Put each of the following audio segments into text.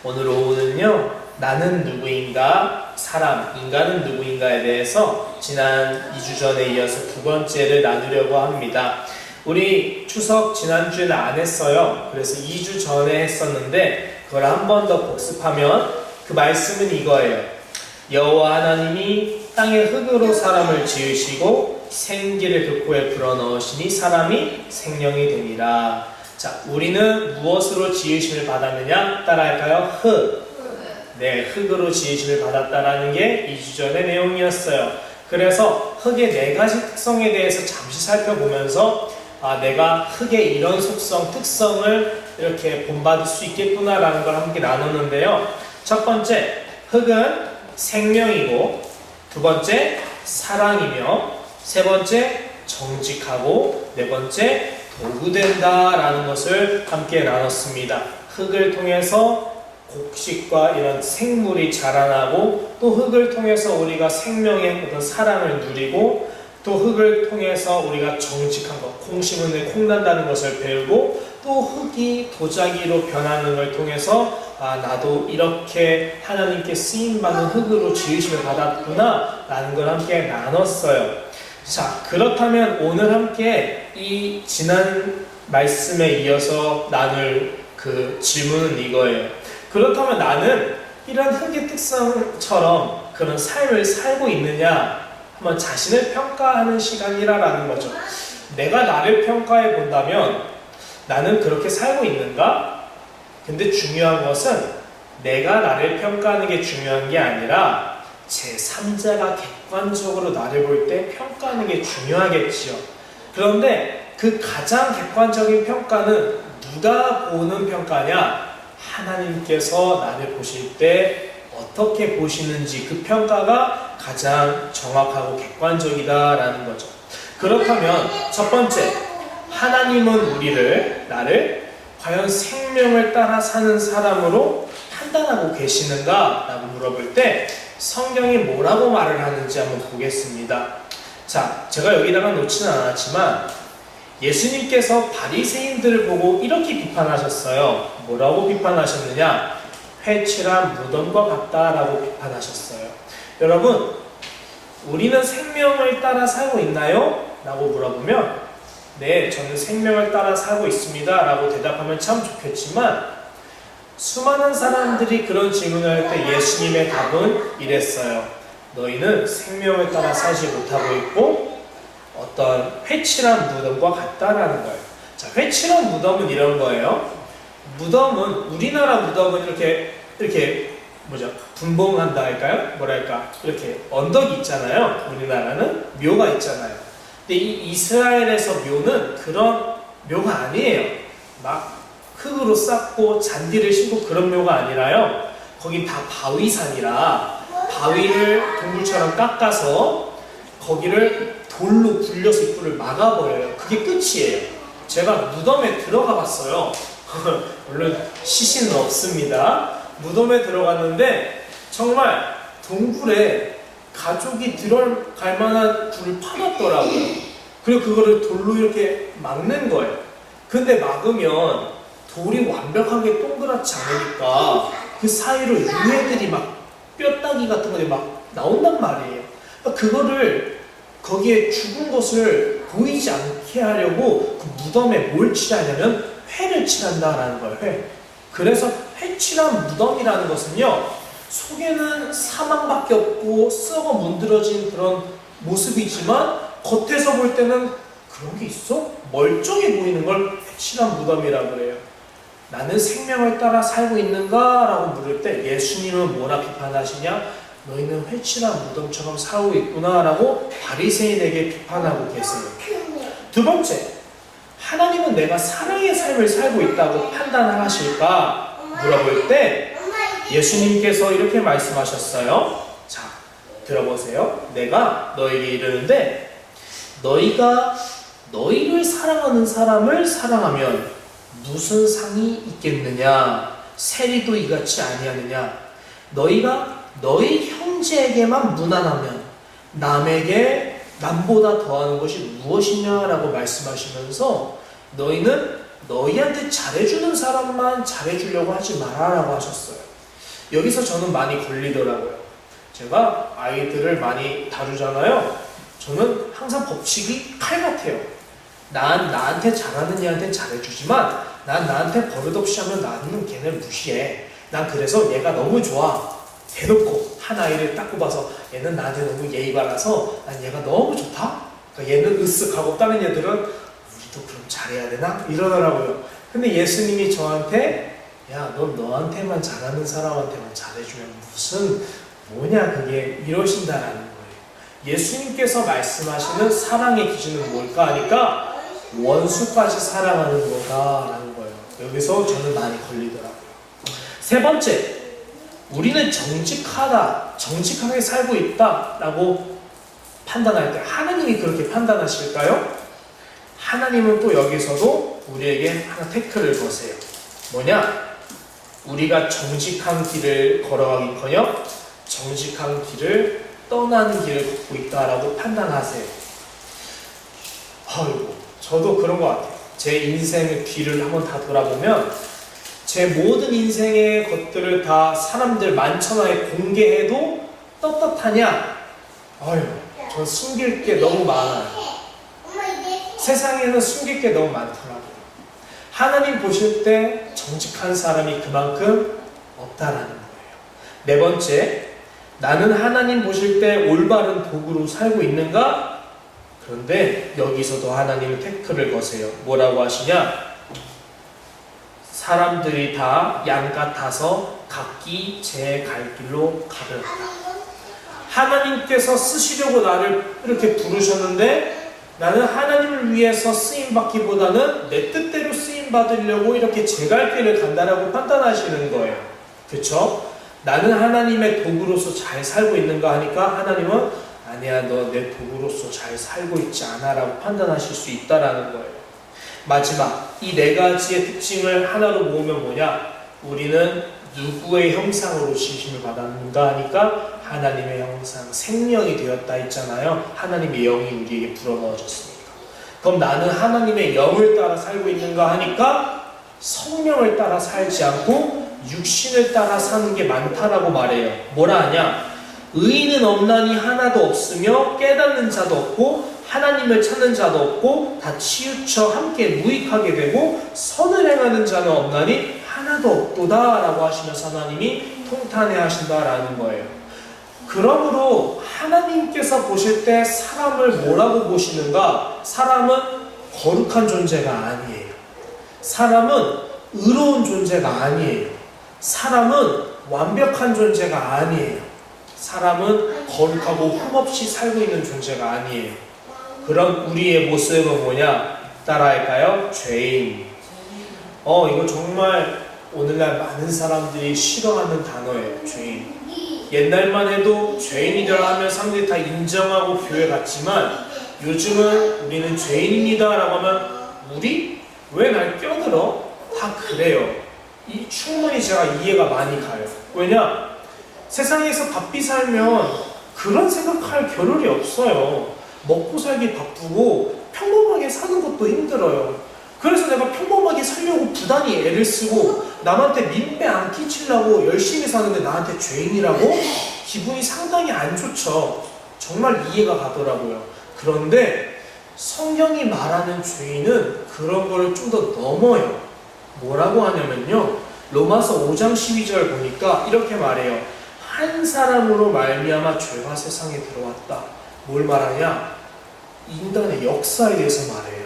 오늘 오후는요, 나는 누구인가, 사람, 인간은 누구인가에 대해서 지난 2주 전에 이어서 두 번째를 나누려고 합니다. 우리 추석 지난주에는 안 했어요. 그래서 2주 전에 했었는데 그걸 한 번 더 복습하면 그 말씀은 이거예요. 여호와 하나님이 땅의 흙으로 사람을 지으시고 생기를 그 코에 불어넣으시니 사람이 생명이 되니라. 자, 우리는 무엇으로 지으심을 받았느냐? 따라할까요? 흙. 네, 흙으로 지으심을 받았다라는 게 2주 전의 내용이었어요. 그래서 흙의 네 가지 특성에 대해서 잠시 살펴보면서 내가 흙의 이런 속성, 특성을 이렇게 본받을 수 있겠구나라는 걸 함께 나눴는데요. 첫 번째, 흙은 생명이고, 두 번째, 사랑이며, 세 번째, 정직하고, 네 번째, 도구된다라는 것을 함께 나눴습니다. 흙을 통해서 곡식과 이런 생물이 자라나고, 또 흙을 통해서 우리가 생명의 어떤 사랑을 누리고, 또 흙을 통해서 우리가 정직한 것, 콩 심은 콩 난다는 것을 배우고, 또 흙이 도자기로 변하는 걸 통해서 나도 이렇게 하나님께 쓰임받는 흙으로 지으심을 받았구나 라는 걸 함께 나눴어요. 자, 그렇다면 오늘 함께 이 지난 말씀에 이어서 나눌 그 질문은 이거예요. 그렇다면 나는 이런 흙의 특성처럼 그런 삶을 살고 있느냐? 한번 자신을 평가하는 시간이라는 거죠. 내가 나를 평가해 본다면 나는 그렇게 살고 있는가? 근데 중요한 것은 내가 나를 평가하는 게 중요한 게 아니라 제3자가 객관적으로 나를 볼 때 평가하는 게 중요하겠지요. 그런데 그 가장 객관적인 평가는 누가 보는 평가냐? 하나님께서 나를 보실 때 어떻게 보시는지 그 평가가 가장 정확하고 객관적이다라는 거죠. 그렇다면 첫 번째, 하나님은 나를 과연 생명을 따라 사는 사람으로 판단하고 계시는가? 라고 물어볼 때 성경이 뭐라고 말을 하는지 한번 보겠습니다. 자, 제가 여기다가 놓지는 않았지만 예수님께서 바리새인들을 보고 이렇게 비판하셨어요. 뭐라고 비판하셨느냐? 회칠한 무덤과 같다라고 비판하셨어요. 여러분, 우리는 생명을 따라 살고 있나요? 라고 물어보면 네, 저는 생명을 따라 살고 있습니다 라고 대답하면 참 좋겠지만 수많은 사람들이 그런 질문을 할 때 예수님의 답은 이랬어요. 너희는 생명을 따라 살지 못하고 있고 어떤 회칠한 무덤과 같다라는 거예요. 자, 회칠한 무덤은 이런 거예요. 무덤은, 우리나라 무덤은 이렇게 분봉한다 할까요? 뭐랄까, 이렇게 언덕이 있잖아요. 우리나라는 묘가 있잖아요. 근데 이 이스라엘에서 묘는 그런 묘가 아니에요. 막 흙으로 쌓고 잔디를 심고 그런 묘가 아니라요. 거긴 다 바위산이라 바위를 동굴처럼 깎아서 거기를 돌로 굴려서 입구를 막아버려요. 그게 끝이에요. 제가 무덤에 들어가 봤어요. 물론 시신은 없습니다. 무덤에 들어갔는데 정말 동굴에 가족이 들어갈 만한 굴을 파놨더라고요. 그리고 그거를 돌로 이렇게 막는 거예요. 근데 막으면 돌이 완벽하게 동그랗지 않으니까 그 사이로 유해들이 막 뼈다귀 같은 것들이 막 나온단 말이에요. 그거를 거기에 죽은 것을 보이지 않게 하려고 그 무덤에 뭘 칠하냐면 회를 칠한다라는 거예요. 회. 그래서 회칠한 무덤이라는 것은요, 속에는 사망밖에 없고 썩어 문드러진 그런 모습이지만 겉에서 볼 때는 그런 게 있어? 멀쩡해 보이는 걸 회칠한 무덤이라고 그래요. 나는 생명을 따라 살고 있는가? 라고 물을 때 예수님은 뭐라 비판하시냐? 너희는 회칠한 무덤처럼 살고 있구나 라고 바리새인에게 비판하고 계세요. 두 번째, 하나님은 내가 사랑의 삶을 살고 있다고 판단을 하실까? 물어볼 때 예수님께서 이렇게 말씀하셨어요. 자, 들어보세요. 내가 너에게 이르는데 너희가 너희를 사랑하는 사람을 사랑하면 무슨 상이 있겠느냐? 세리도 이같이 아니하느냐? 너희가 너희 형제에게만 무난하면 남에게 남보다 더하는 것이 무엇이냐라고 말씀하시면서 너희는 너희한테 잘해주는 사람만 잘해주려고 하지 마라라고 하셨어요. 여기서 저는 많이 걸리더라고요. 제가 아이들을 많이 다루잖아요. 저는 항상 법칙이 칼 같아요. 난 나한테 잘하는 애한테 잘해주지만 난 나한테 버릇없이 하면 나는 걔네 무시해. 난 그래서 얘가 너무 좋아. 대놓고 한 아이를 딱 꼽아서 얘는 나한테 너무 예의 바라서 난 얘가 너무 좋다. 그러니까 얘는 으쓱하고 다른 애들은 우리도 그럼 잘해야 되나? 이러더라고요. 근데 예수님이 저한테 야, 넌 너한테만 잘하는 사람한테만 잘해주면 무슨 뭐냐 그게 이러신다라는 거예요. 예수님께서 말씀하시는 사랑의 기준은 뭘까 하니까 원수까지 사랑하는 거다라는 거예요. 여기서 저는 많이 걸리더라고요. 세 번째, 우리는 정직하게 살고 있다라고 판단할 때 하나님이 그렇게 판단하실까요? 하나님은 또 여기서도 우리에게 하나 태클을 거세요. 뭐냐? 우리가 정직한 길을 걸어가기커녕 정직한 길을 떠나는 길을 걷고 있다라고 판단하세요. 아이고, 저도 그런 것 같아요. 제 인생의 뒤를 한번 다 돌아보면 제 모든 인생의 것들을 다 사람들 만천하에 공개해도 떳떳하냐? 아유, 전 숨길 게 너무 많아요. 세상에는 숨길 게 너무 많더라고요. 하나님 보실 때 정직한 사람이 그만큼 없다라는 거예요. 네 번째, 나는 하나님 보실 때 올바른 도구로 살고 있는가? 그런데 여기서도 하나님은 태클을 거세요. 뭐라고 하시냐? 사람들이 다 양 같아서 각기 제 갈 길로 가버렸다. 하나님께서 쓰시려고 나를 이렇게 부르셨는데 나는 하나님을 위해서 쓰임받기보다는 내 뜻대로 쓰임받으려고 이렇게 제 갈 길을 간다라고 판단하시는 거예요. 그렇죠? 나는 하나님의 도구로서 잘 살고 있는가 하니까 하나님은 아니야, 너 내 도구로서 잘 살고 있지 않아 라고 판단하실 수 있다라는 거예요. 마지막, 이 네 가지의 특징을 하나로 모으면 뭐냐? 우리는 누구의 형상으로 지으심을 받았는가 하니까 하나님의 형상, 생명이 되었다 했잖아요. 하나님의 영이 우리에게 불어넣어졌으니까. 그럼 나는 하나님의 영을 따라 살고 있는가 하니까 성령을 따라 살지 않고 육신을 따라 사는 게 많다라고 말해요. 뭐라 하냐? 의인은 없나니 하나도 없으며 깨닫는 자도 없고 하나님을 찾는 자도 없고 다 치우쳐 함께 무익하게 되고 선을 행하는 자는 없나니 하나도 없도다 라고 하시면서 하나님이 통탄해 하신다라는 거예요. 그러므로 하나님께서 보실 때 사람을 뭐라고 보시는가? 사람은 거룩한 존재가 아니에요. 사람은 의로운 존재가 아니에요. 사람은 완벽한 존재가 아니에요. 사람은 거룩하고 흠없이 살고 있는 존재가 아니에요. 그럼 우리의 모습은 뭐냐? 따라할까요? 죄인. 이거 정말 오늘날 많은 사람들이 싫어하는 단어예요. 죄인. 옛날만 해도 죄인이라 하면 사람들이 다 인정하고 교회 갔지만 요즘은 우리는 죄인입니다 라고 하면 우리? 왜 날 껴들어? 다 그래요. 충분히 제가 이해가 많이 가요. 왜냐? 세상에서 바삐 살면 그런 생각할 겨를이 없어요. 먹고 살기 바쁘고 평범하게 사는 것도 힘들어요. 그래서 내가 평범하게 살려고 부단히 애를 쓰고 남한테 민폐 안 끼치려고 열심히 사는데 나한테 죄인이라고? 기분이 상당히 안 좋죠. 정말 이해가 가더라고요. 그런데 성경이 말하는 죄인은 그런 거를 좀 더 넘어요. 뭐라고 하냐면요, 로마서 5장 12절 보니까 이렇게 말해요. 한 사람으로 말미암아 죄가 세상에 들어왔다. 뭘 말하냐? 인간의 역사에 대해서 말해요.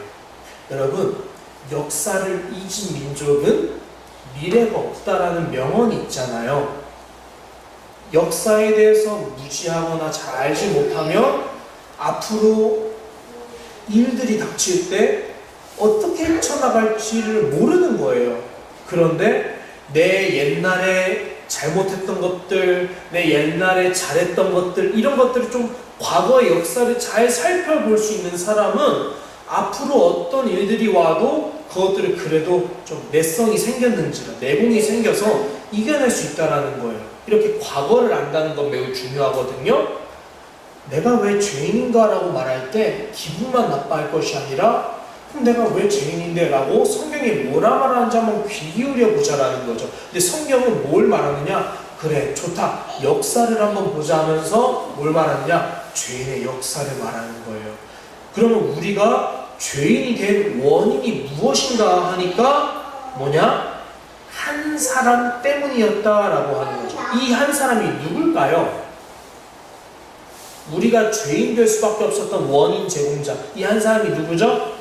여러분, 역사를 잊은 민족은 미래가 없다라는 명언이 있잖아요. 역사에 대해서 무지하거나 잘 알지 못하면 앞으로 일들이 닥칠 때 어떻게 헤쳐나갈지를 모르는 거예요. 그런데 내 옛날에 잘못했던 것들, 내 옛날에 잘했던 것들, 이런 것들을 좀 과거의 역사를 잘 살펴볼 수 있는 사람은 앞으로 어떤 일들이 와도 그것들을 그래도 좀 내성이 생겼는지라, 내공이 생겨서 이겨낼 수 있다는 거예요. 이렇게 과거를 안다는 건 매우 중요하거든요. 내가 왜 죄인인가 라고 말할 때 기분만 나빠할 것이 아니라 그럼 내가 왜 죄인인데? 라고 성경이 뭐라 말하는지 한번 귀 기울여 보자라는 거죠. 근데 성경은 뭘 말하느냐? 그래, 좋다. 역사를 한번 보자 하면서 뭘 말하느냐? 죄인의 역사를 말하는 거예요. 그러면 우리가 죄인이 된 원인이 무엇인가 하니까 뭐냐? 한 사람 때문이었다라고 하는 거죠. 이 한 사람이 누굴까요? 우리가 죄인 될 수밖에 없었던 원인 제공자. 이 한 사람이 누구죠?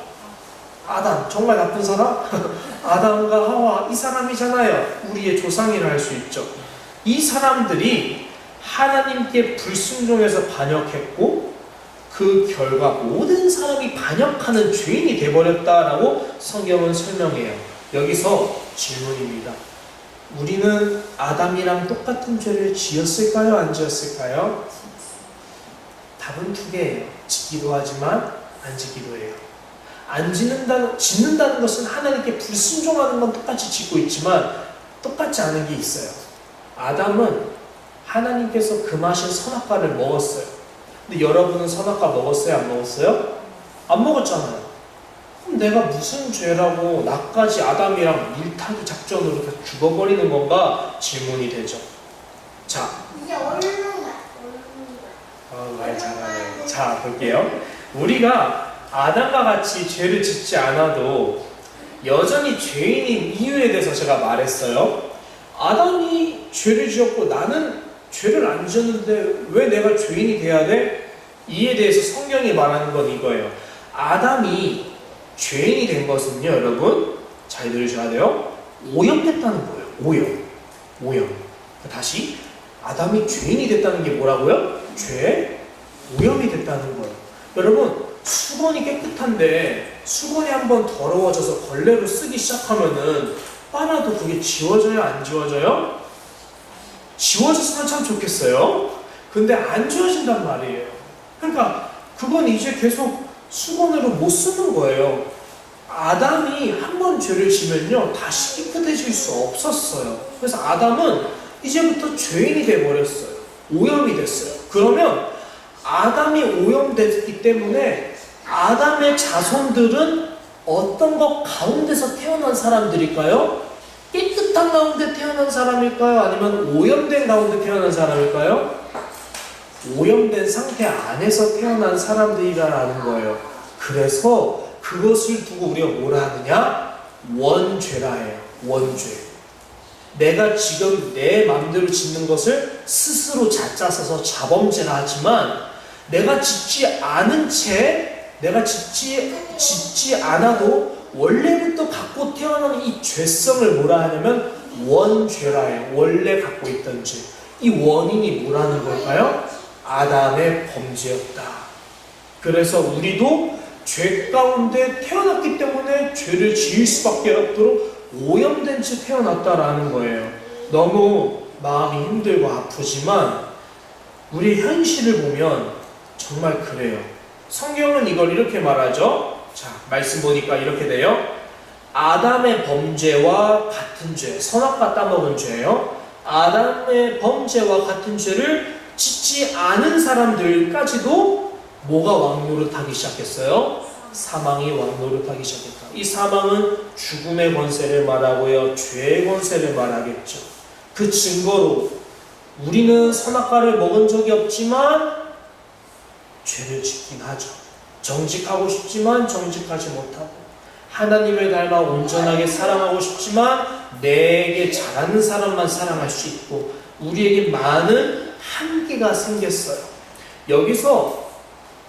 아담. 정말 나쁜 사람? 아담과 하와. 이 사람이잖아요. 우리의 조상이라 할 수 있죠. 이 사람들이 하나님께 불순종해서 반역했고 그 결과 모든 사람이 반역하는 죄인이 되어버렸다라고 성경은 설명해요. 여기서 질문입니다. 우리는 아담이랑 똑같은 죄를 지었을까요? 안 지었을까요? 답은 두 개예요. 짓기도 하지만 안 짓기도 해요. 안 짓는다는 것은 하나님께 불순종하는 건 똑같이 짓고 있지만 똑같지 않은 게 있어요. 아담은 하나님께서 금하신 선악과를 먹었어요. 근데 여러분은 선악과 먹었어요? 안 먹었어요? 안 먹었잖아요. 그럼 내가 무슨 죄라고 나까지 아담이랑 밀타기 작전으로 죽어버리는 건가? 질문이 되죠. 자, 이제 얼른 말 잘하네. 자, 볼게요. 우리가 아담과 같이 죄를 짓지 않아도 여전히 죄인인 이유에 대해서 제가 말했어요. 아담이 죄를 지었고 나는 죄를 안 지었는데 왜 내가 죄인이 돼야 돼? 이에 대해서 성경이 말하는 건 이거예요. 아담이 죄인이 된 것은요, 여러분 잘 들으셔야 돼요. 오염됐다는 거예요. 오염. 다시 아담이 죄인이 됐다는 게 뭐라고요? 오염이 됐다는 거예요. 여러분 수건이 깨끗한데 수건이 한번 더러워져서 걸레로 쓰기 시작하면은 빨아도 그게 지워져요? 안 지워져요? 지워졌으면 참 좋겠어요. 근데 안 지워진단 말이에요. 그러니까 그건 이제 계속 수건으로 못 쓰는 거예요. 아담이 한 번 죄를 지면요 다시 깨끗해질 수 없었어요. 그래서 아담은 이제부터 죄인이 돼버렸어요. 오염이 됐어요. 그러면 아담이 오염됐기 때문에 아담의 자손들은 어떤 것 가운데서 태어난 사람들일까요? 깨끗한 가운데 태어난 사람일까요? 아니면 오염된 가운데 태어난 사람일까요? 오염된 상태 안에서 태어난 사람들이라는 거예요. 그래서 그것을 두고 우리가 뭐라 하느냐? 원죄라 해요. 원죄. 내가 지금 내 마음대로 짓는 것을 스스로 자짜 써서 자범죄라 하지만 내가 짓지 않은 채 내가 짓지 않아도 원래부터 갖고 태어난 이 죄성을 뭐라 하냐면 원죄라 해요. 원래 갖고 있던 죄. 이 원인이 뭐라는 걸까요? 아담의 범죄였다. 그래서 우리도 죄 가운데 태어났기 때문에 죄를 지을 수밖에 없도록 오염된 채 태어났다라는 거예요. 너무 마음이 힘들고 아프지만 우리 현실을 보면 정말 그래요. 성경은 이걸 이렇게 말하죠. 자, 말씀 보니까 이렇게 돼요. 아담의 범죄와 같은 죄, 선악과 따먹은 죄예요. 아담의 범죄와 같은 죄를 짓지 않은 사람들까지도 뭐가 왕노릇하기 시작했어요? 사망이 왕노릇하기 시작했다. 이 사망은 죽음의 권세를 말하고요, 죄의 권세를 말하겠죠. 그 증거로 우리는 선악과를 먹은 적이 없지만 죄를 짓긴 하죠. 정직하고 싶지만 정직하지 못하고, 하나님을 닮아 온전하게 사랑하고 싶지만 내게 잘하는 사람만 사랑할 수 있고, 우리에게 많은 한계가 생겼어요. 여기서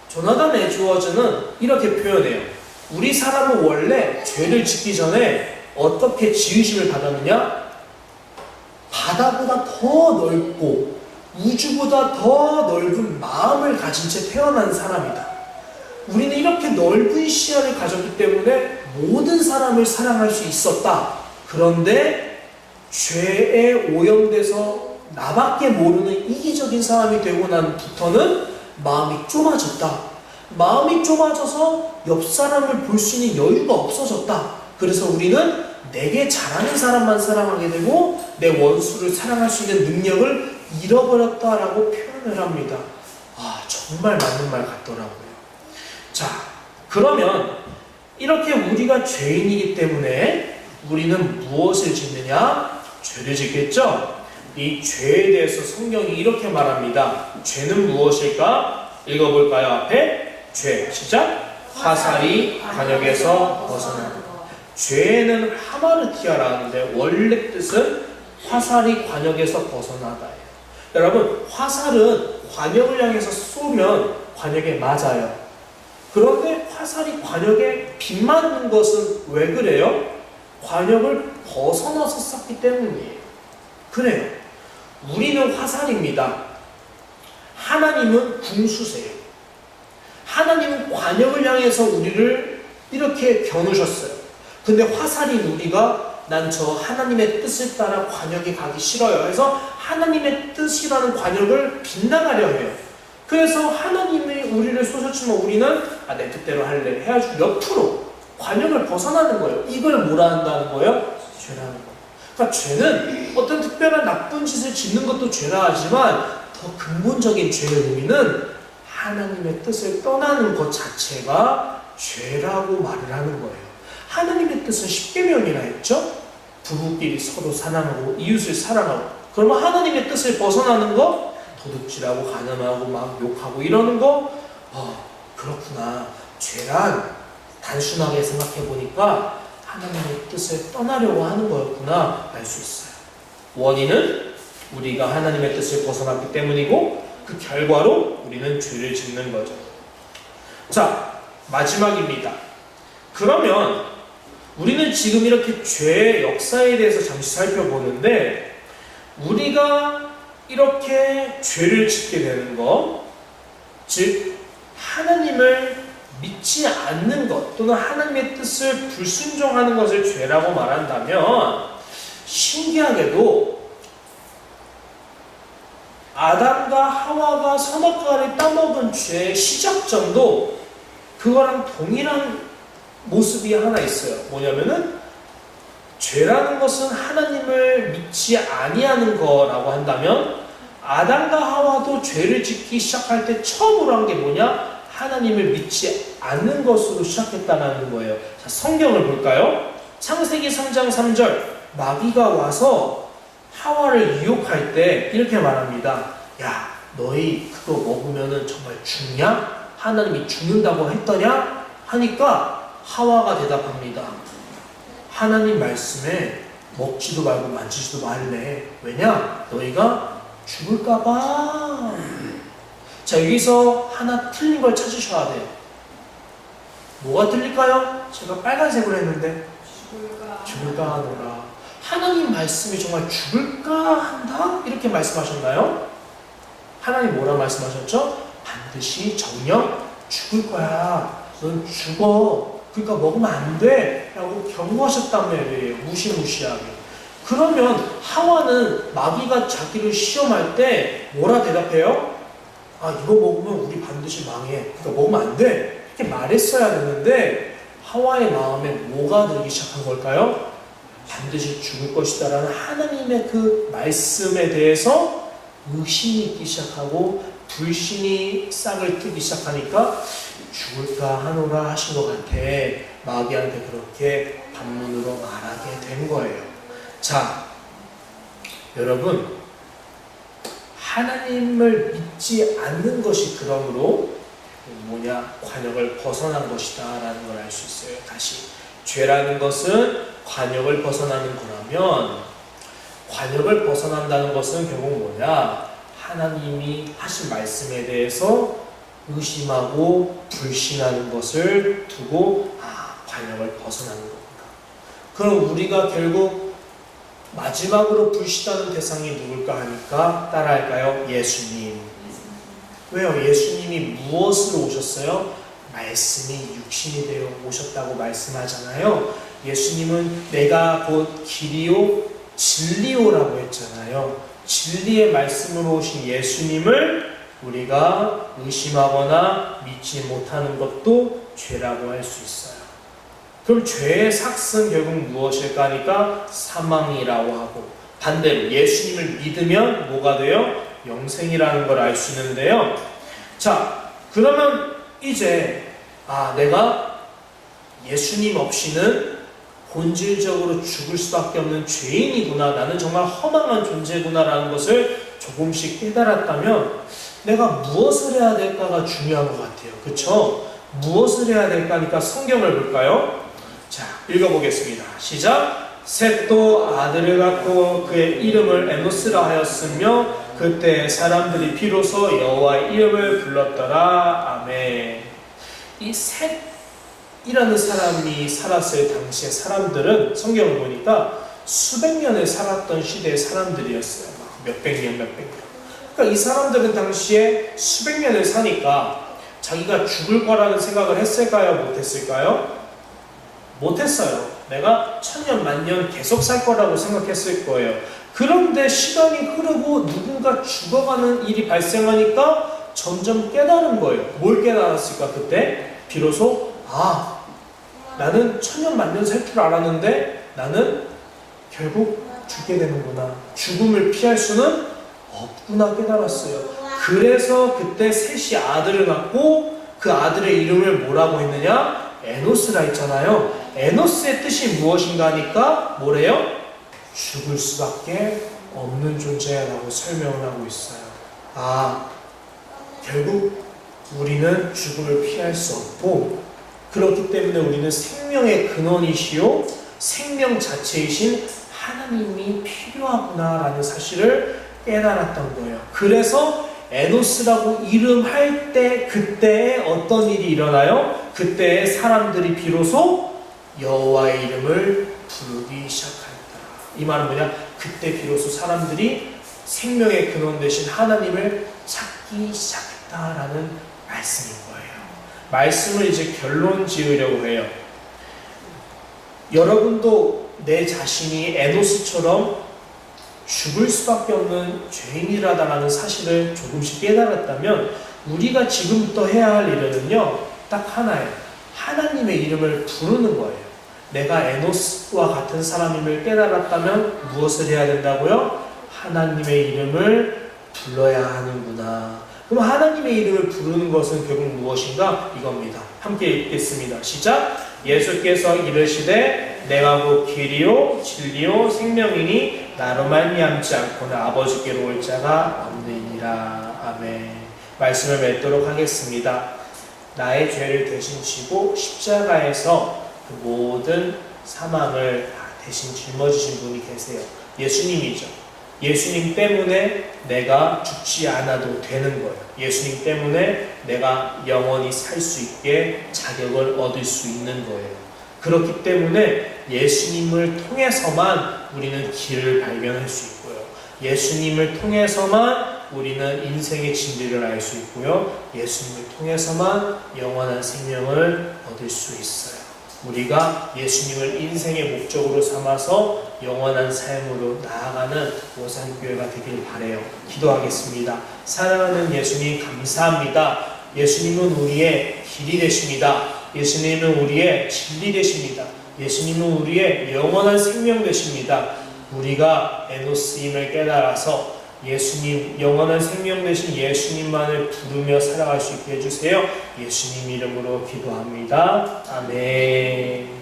조나단 에드워즈는 이렇게 표현해요. 우리 사람은 원래 죄를 짓기 전에 어떻게 지으심을 받았느냐? 바다보다 더 넓고 우주보다 더 넓은 마음을 가진 채 태어난 사람이다. 우리는 이렇게 넓은 시야를 가졌기 때문에 모든 사람을 사랑할 수 있었다. 그런데 죄에 오염돼서 나밖에 모르는 이기적인 사람이 되고 난부터는 마음이 좁아졌다. 마음이 좁아져서 옆 사람을 볼 수 있는 여유가 없어졌다. 그래서 우리는 내게 잘하는 사람만 사랑하게 되고 내 원수를 사랑할 수 있는 능력을 잃어버렸다라고 표현을 합니다. 아, 정말 맞는 말 같더라고요. 자, 그러면 이렇게 우리가 죄인이기 때문에 우리는 무엇을 짓느냐? 죄를 짓겠죠? 이 죄에 대해서 성경이 이렇게 말합니다. 죄는 무엇일까? 읽어볼까요? 앞에 죄 시작. 화살이 관역에서 벗어나는 것. 죄는 하마르티아라는데 원래 뜻은 화살이 관역에서 벗어나다예요. 여러분, 화살은 관역을 향해서 쏘면 관역에 맞아요. 그런데 화살이 관역에 빗 맞는 것은 왜 그래요? 관역을 벗어나서 쐈기 때문이에요. 그래요. 우리는 화살입니다. 하나님은 궁수세요. 하나님은 관역을 향해서 우리를 이렇게 겨누셨어요. 근데 화살인 우리가 난 저 하나님의 뜻을 따라 관역에 가기 싫어요. 그래서 하나님의 뜻이라는 관역을 빗나가려 해요. 그래서 하나님이 우리를 쏘셨지만 우리는 내 뜻대로 할래 해가지고 옆으로 관역을 벗어나는 거예요. 이걸 뭐라 한다는 거예요? 죄라는 거예요. 그러니까 죄는 어떤 특별한 나쁜 짓을 짓는 것도 죄라 하지만 더 근본적인 죄의 의미는 하나님의 뜻을 떠나는 것 자체가 죄라고 말을 하는 거예요. 하나님의 뜻은 십계명이라 했죠? 부부끼리 서로 사랑하고 이웃을 사랑하고. 그러면 하나님의 뜻을 벗어나는 거? 도둑질하고 가늠하고 막 욕하고 이러는 거? 그렇구나. 죄란 단순하게 생각해 보니까 하나님의 뜻을 떠나려고 하는 거였구나 알 수 있어요. 원인은 우리가 하나님의 뜻을 벗어났기 때문이고 그 결과로 우리는 죄를 짓는 거죠. 자, 마지막입니다. 그러면 우리는 지금 이렇게 죄의 역사에 대해서 잠시 살펴보는데 우리가 이렇게 죄를 짓게 되는 것, 즉 하나님을 믿지 않는 것 또는 하나님의 뜻을 불순종하는 것을 죄라고 말한다면 신기하게도 아담과 하와가 선악과를 따먹은 죄의 시작점도 그거랑 동일한 모습이 하나 있어요. 뭐냐면은 죄라는 것은 하나님을 믿지 아니하는 거라고 한다면 아담과 하와도 죄를 짓기 시작할 때 처음으로 한 게 뭐냐? 하나님을 믿지 않는 것으로 시작했다는 거예요. 자, 성경을 볼까요? 창세기 3장 3절 마귀가 와서 하와를 유혹할 때 이렇게 말합니다. 야, 너희 그거 먹으면은 정말 죽냐? 하나님이 죽는다고 했더냐? 하니까 하와가 대답합니다. 하나님 말씀에 먹지도 말고 만지지도 말래. 왜냐? 너희가 죽을까봐. 자, 여기서 하나 틀린 걸 찾으셔야 돼요. 뭐가 틀릴까요? 제가 빨간색으로 했는데 죽을까 하노라. 하나님 말씀이 정말 죽을까 한다? 이렇게 말씀하셨나요? 하나님 뭐라 말씀하셨죠? 반드시 정녕 죽을 거야. 넌 죽어. 그러니까 먹으면 안 돼. 라고 경고하셨단 말이에요. 무시무시하게. 그러면 하와는 마귀가 자기를 시험할 때 뭐라 대답해요? 이거 먹으면 우리 반드시 망해. 그러니까 먹으면 안 돼. 이렇게 말했어야 됐는데 하와의 마음에 뭐가 들기 시작한 걸까요? 반드시 죽을 것이다 라는 하나님의 그 말씀에 대해서 의심이 있기 시작하고 불신이 싹을 트기 시작하니까 죽을까 하노라 하신 것 같아. 마귀한테 그렇게 반문으로 말하게 된 거예요. 자, 여러분, 하나님을 믿지 않는 것이 그러므로 관역을 벗어난 것이다 라는 걸 알 수 있어요. 다시, 죄라는 것은 관역을 벗어나는 거라면 관역을 벗어난다는 것은 결국 하나님이 하신 말씀에 대해서 의심하고 불신하는 것을 두고 관역을 벗어나는 겁니다. 그럼 우리가 결국 마지막으로 불신하는 대상이 누굴까 하니까 따라할까요? 예수님. 왜요? 예수님이 무엇으로 오셨어요? 말씀이 육신이 되어 오셨다고 말씀하잖아요. 예수님은 내가 곧 길이요 진리요라고 했잖아요. 진리의 말씀으로 오신 예수님을 우리가 의심하거나 믿지 못하는 것도 죄라고 할 수 있어요. 그럼 죄의 삭은 결국 무엇일까 하니까 사망이라고 하고, 반대로 예수님을 믿으면 뭐가 돼요? 영생이라는 걸 알 수 있는데요. 자, 그러면 이제 내가 예수님 없이는 본질적으로 죽을 수밖에 없는 죄인이구나, 나는 정말 허망한 존재구나라는 것을 조금씩 깨달았다면 내가 무엇을 해야 될까가 중요한 것 같아요. 그쵸? 무엇을 해야 될까니까 성경을 볼까요? 자, 읽어보겠습니다. 시작! 셋도 아들을 갖고 그의 이름을 에노스라 하였으며 그때 사람들이 비로소 여호와의 이름을 불렀더라. 아멘. 이 셋이라는 사람이 살았을 당시에 사람들은 성경을 보니까 수백 년을 살았던 시대의 사람들이었어요. 몇백 년. 그러니까 이 사람들은 당시에 수백 년을 사니까 자기가 죽을 거라는 생각을 했을까요? 못했을까요? 못했어요. 내가 천년 만년 계속 살 거라고 생각했을 거예요. 그런데 시간이 흐르고 누군가 죽어가는 일이 발생하니까 점점 깨달은 거예요. 뭘 깨달았을까 그때? 비로소 나는 천년 만년 살 줄 알았는데 나는 결국 죽게 되는구나. 죽음을 피할 수는 없구나 깨달았어요. 그래서 그때 셋이 아들을 낳고 그 아들의 이름을 뭐라고 했느냐? 에노스라 했잖아요. 에노스의 뜻이 무엇인가 하니까 뭐래요? 죽을 수밖에 없는 존재라고 설명을 하고 있어요. 결국 우리는 죽음을 피할 수 없고 그렇기 때문에 우리는 생명의 근원이시요 생명 자체이신 하나님이 필요하구나라는 사실을 깨달았던 거예요. 그래서 에노스라고 이름할 때 그때에 어떤 일이 일어나요? 그때에 사람들이 비로소 여호와의 이름을 부르기 시작한다. 이 말은 뭐냐? 그때 비로소 사람들이 생명의 근원 되신 하나님을 찾기 시작했다라는 말씀인 거예요. 말씀을 이제 결론 지으려고 해요. 여러분도 내 자신이 에노스처럼 죽을 수밖에 없는 죄인이라는 사실을 조금씩 깨달았다면 우리가 지금부터 해야 할 일은요 딱 하나예요. 하나님의 이름을 부르는 거예요. 내가 에노스와 같은 사람임을 깨달았다면 무엇을 해야 된다고요? 하나님의 이름을 불러야 하는구나. 그럼 하나님의 이름을 부르는 것은 결국 무엇인가? 이겁니다. 함께 읽겠습니다. 시작! 예수께서 이르시되 내가 곧 길이요 진리요 생명이니 나로 말미암지 않고는 아버지께로 올 자가 없느니라. 아멘. 말씀을 맺도록 하겠습니다. 나의 죄를 대신 지고 십자가에서 그 모든 사망을 다 대신 짊어지신 분이 계세요. 예수님이죠. 예수님 때문에 내가 죽지 않아도 되는 거예요. 예수님 때문에 내가 영원히 살 수 있게 자격을 얻을 수 있는 거예요. 그렇기 때문에 예수님을 통해서만 우리는 길을 발견할 수 있고요. 예수님을 통해서만 우리는 인생의 진리를 알 수 있고요. 예수님을 통해서만 영원한 생명을 얻을 수 있어요. 우리가 예수님을 인생의 목적으로 삼아서 영원한 삶으로 나아가는 오산교회가 되길 바라요. 기도하겠습니다. 사랑하는 예수님 감사합니다. 예수님은 우리의 길이 되십니다. 예수님은 우리의 진리 되십니다. 예수님은 우리의 영원한 생명 되십니다. 우리가 에노스임을 깨달아서 예수님, 영원한 생명 되신 예수님만을 부르며 살아갈 수 있게 해주세요. 예수님 이름으로 기도합니다. 아멘.